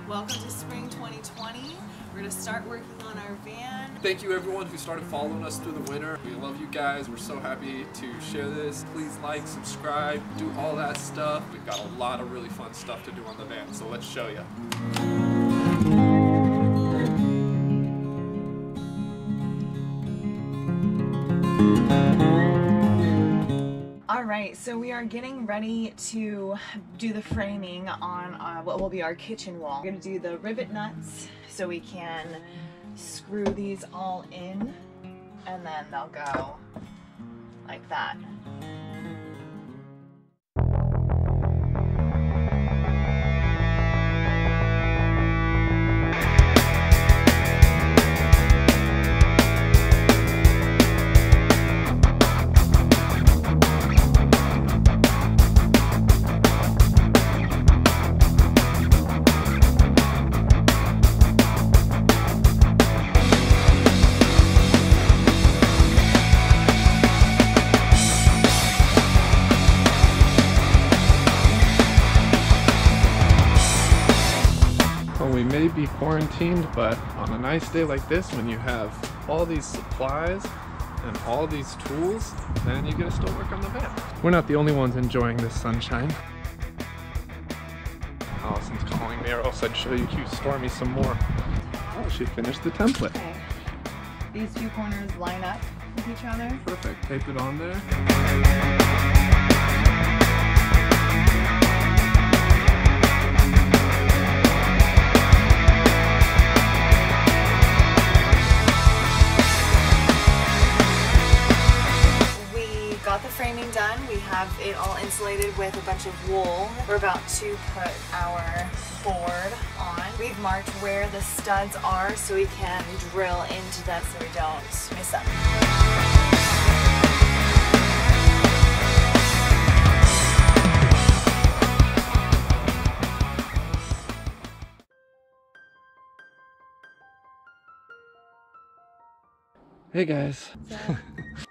Welcome to spring 2020. We're going to start working on our van. Thank you everyone who started following us through the winter. We love you guys. We're so happy to share this. Please like, subscribe, do all that stuff. We've got a lot of really fun stuff to do on the van, so let's show you. Alright, so we are getting ready to do the framing on what will be our kitchen wall. We're going to do the rivet nuts so we can screw these all in, and then they'll go like that. We may be quarantined, but on a nice day like this, when you have all these supplies and all these tools, then you get to still work on the van. We're not the only ones enjoying this sunshine. Allison's calling me, or else I'd show you cute Stormy some more. Oh, she finished the template. Okay. These two corners line up with each other. Perfect. Tape it on there. Got the framing done. We have it all insulated with a bunch of wool. We're about to put our board on. We've marked where the studs are so we can drill into them so we don't miss them. Hey guys.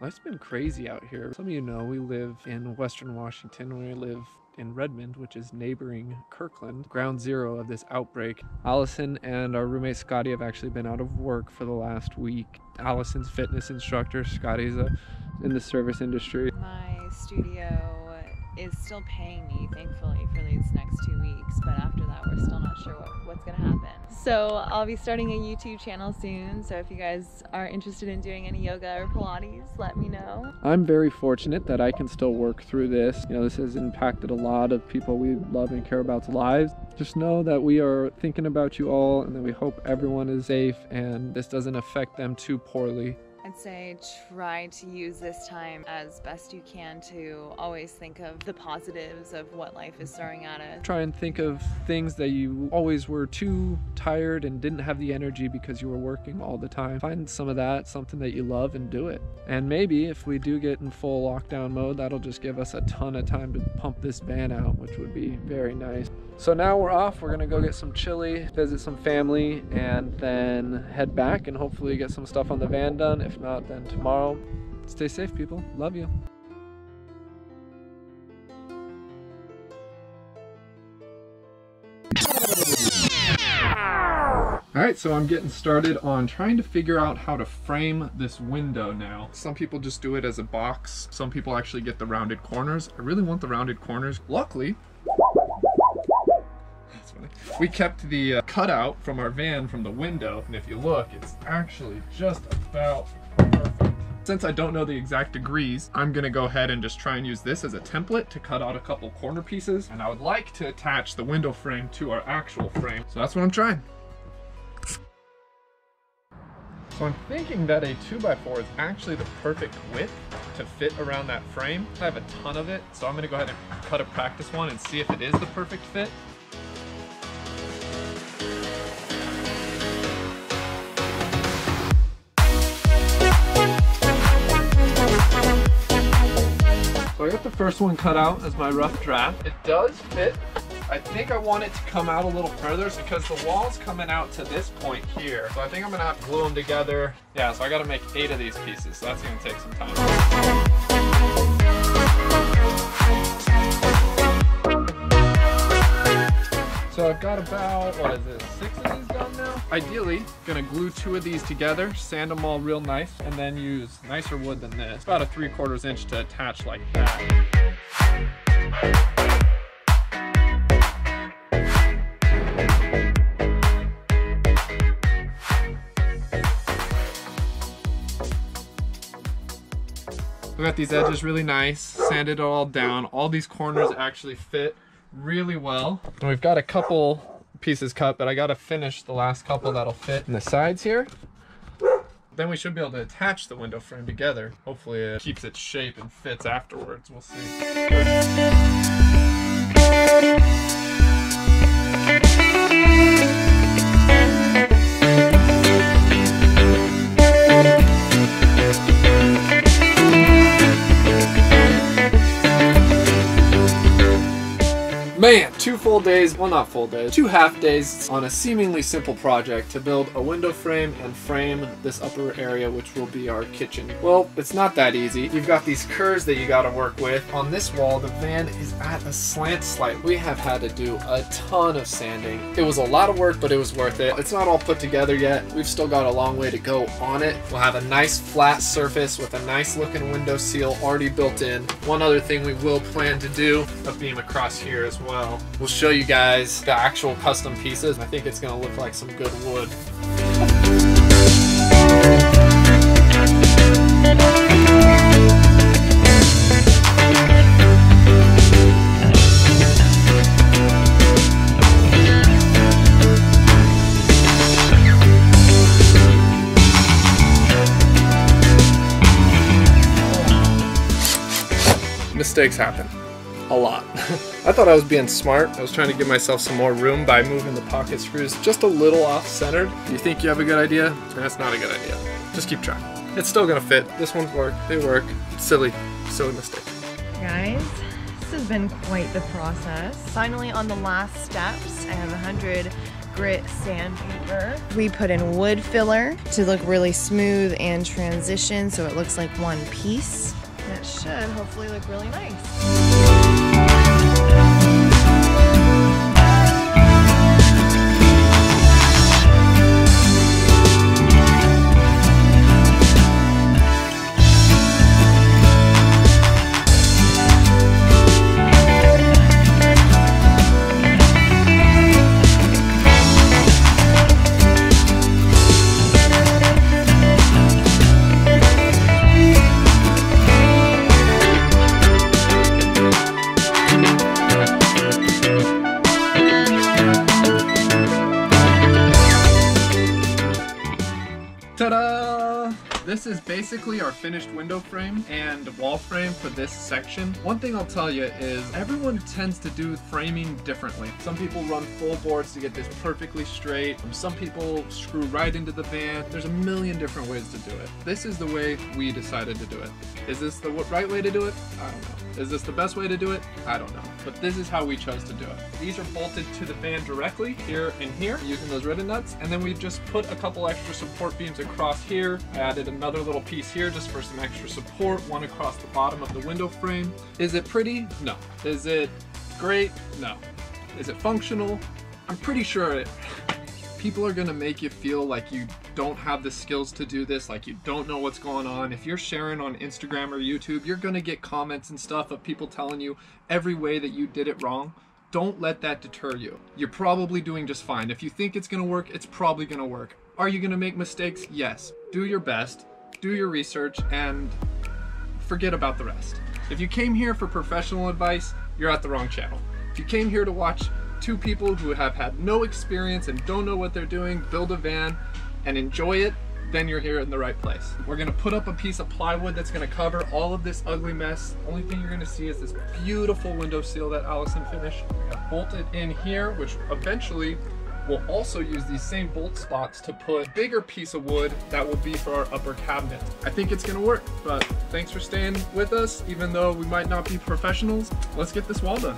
Life's been crazy out here. Some of you know we live in Western Washington. We live in Redmond, which is neighboring Kirkland, ground zero of this outbreak. Allison and our roommate Scotty have actually been out of work for the last week. Allison's fitness instructor, Scotty's in the service industry. My studio is still paying me, thankfully, for these next 2 weeks, but after that we're still not sure what's gonna happen. So I'll be starting a YouTube channel soon, so if you guys are interested in doing any yoga or Pilates, let me know. I'm very fortunate that I can still work through this. You know, this has impacted a lot of people we love and care about's lives. Just know that we are thinking about you all, and that we hope everyone is safe and this doesn't affect them too poorly. I'd say try to use this time as best you can to always think of the positives of what life is throwing at us. Try and think of things that you always were too tired and didn't have the energy because you were working all the time. Find some of that, something that you love, and do it. And maybe if we do get in full lockdown mode, that'll just give us a ton of time to pump this van out, which would be very nice. So now we're off. We're gonna go get some chili, visit some family, and then head back and hopefully get some stuff on the van done. If not, then tomorrow. Stay safe, people. Love you. Alright, so I'm getting started on trying to figure out how to frame this window now. Some people just do it as a box. Some people actually get the rounded corners. I really want the rounded corners. Luckily, we kept the cutout from our van from the window, and if you look, it's actually just about perfect. Since I don't know the exact degrees, I'm gonna go ahead and just try and use this as a template to cut out a couple corner pieces, and I would like to attach the window frame to our actual frame, so that's what I'm trying. So I'm thinking that a 2x4 is actually the perfect width to fit around that frame. I have a ton of it, so I'm gonna go ahead and cut a practice one and see if it is the perfect fit. So I got the first one cut out as my rough draft. It does fit. I think I want it to come out a little further because the wall's coming out to this point here. So I think I'm gonna have to glue them together. Yeah, so I gotta make 8 of these pieces, so that's gonna take some time. So So I've got about, what is it, 6 of these done now? Ideally, gonna glue 2 of these together, sand them all real nice, and then use nicer wood than this. About a 3/4 inch to attach like that. We got these edges really nice, sanded it all down. All these corners actually fit really well. And we've got a couple pieces cut, but I gotta finish the last couple that'll fit in the sides here. Then we should be able to attach the window frame together. Hopefully it keeps its shape and fits afterwards. We'll see. Man, 2 full days, well not full days, 2 half days on a seemingly simple project to build a window frame and frame this upper area, which will be our kitchen. Well, it's not that easy. You've got these curves that you gotta work with. On this wall, the van is at a slant slightly. We have had to do a ton of sanding. It was a lot of work, but it was worth it. It's not all put together yet. We've still got a long way to go on it. We'll have a nice flat surface with a nice looking window seal already built in. One other thing we will plan to do, a beam across here as well. We'll show you guys the actual custom pieces. I think it's gonna look like some good wood. Mistakes happen. A lot. I thought I was being smart. I was trying to give myself some more room by moving the pocket screws just a little off-centered. You think you have a good idea? That's not a good idea. Just keep trying. It's still gonna fit. This one's work. They work. Silly mistake. Guys, this has been quite the process. Finally on the last steps, I have 100 grit sandpaper. We put in wood filler to look really smooth and transition so it looks like one piece. That should hopefully look really nice. Ta-da! This is basically our finished window frame and wall frame for this section. One thing I'll tell you is everyone tends to do framing differently. Some people run full boards to get this perfectly straight. Some people screw right into the van. There's a million different ways to do it. This is the way we decided to do it. Is this the right way to do it? I don't know. Is this the best way to do it? I don't know. But this is how we chose to do it. These are bolted to the van directly, here and here, using those rivet nuts. And then we've just put a couple extra support beams across here. I added another little piece here just for some extra support, one across the bottom of the window frame. Is it pretty? No. Is it great? No. Is it functional? I'm pretty sure it... People are gonna make you feel like you don't have the skills to do this, like you don't know what's going on. If you're sharing on Instagram or YouTube, you're gonna get comments and stuff of people telling you every way that you did it wrong. Don't let that deter you. You're probably doing just fine. If you think it's gonna work, it's probably gonna work. Are you gonna make mistakes? Yes. Do your best, do your research, and forget about the rest. If you came here for professional advice, you're at the wrong channel. If you came here to watch 2 people who have had no experience and don't know what they're doing build a van and enjoy it, then you're here in the right place. We're gonna put up a piece of plywood that's gonna cover all of this ugly mess. Only thing you're gonna see is this beautiful window seal that Allison finished. I bolted in here, which eventually we'll also use these same bolt spots to put a bigger piece of wood that will be for our upper cabinet. I think it's gonna work, but thanks for staying with us, even though we might not be professionals. Let's get this wall done.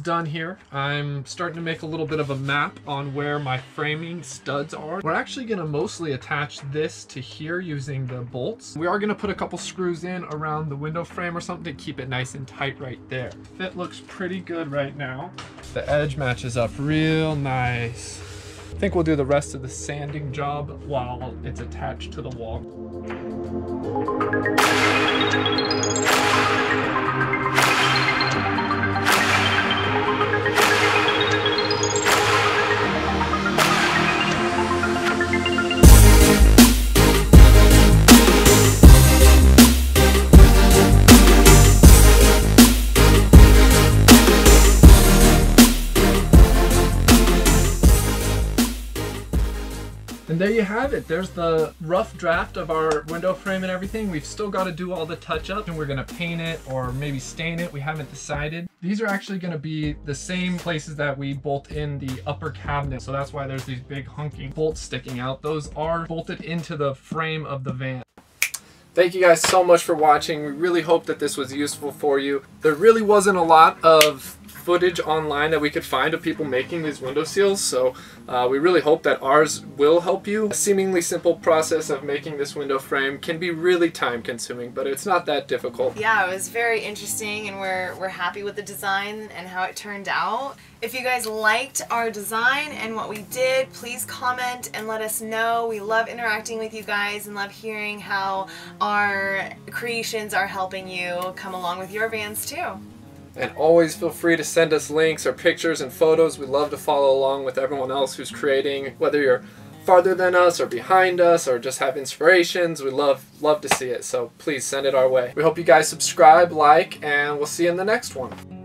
done here. I'm starting to make a little bit of a map on where my framing studs are. We're actually going to mostly attach this to here using the bolts. We are going to put a couple screws in around the window frame or something to keep it nice and tight right there. Fit looks pretty good right now. The edge matches up real nice. I think we'll do the rest of the sanding job while it's attached to the wall. And there you have it. There's the rough draft of our window frame and everything. We've still got to do all the touch-up, and we're going to paint it or maybe stain it. We haven't decided. These are actually going to be the same places that we bolt in the upper cabinet. So that's why there's these big hunking bolts sticking out. Those are bolted into the frame of the van. Thank you guys so much for watching. We really hope that this was useful for you. There really wasn't a lot of footage online that we could find of people making these window seals, so we really hope that ours will help you. A seemingly simple process of making this window frame can be really time consuming, but it's not that difficult. Yeah, it was very interesting, and we're happy with the design and how it turned out. If you guys liked our design and what we did, please comment and let us know. We love interacting with you guys and love hearing how our creations are helping you come along with your vans too. And always feel free to send us links or pictures and photos. We love to follow along with everyone else who's creating, whether you're farther than us or behind us or just have inspirations. We love to see it, so please send it our way. We hope you guys subscribe, like, and we'll see you in the next one.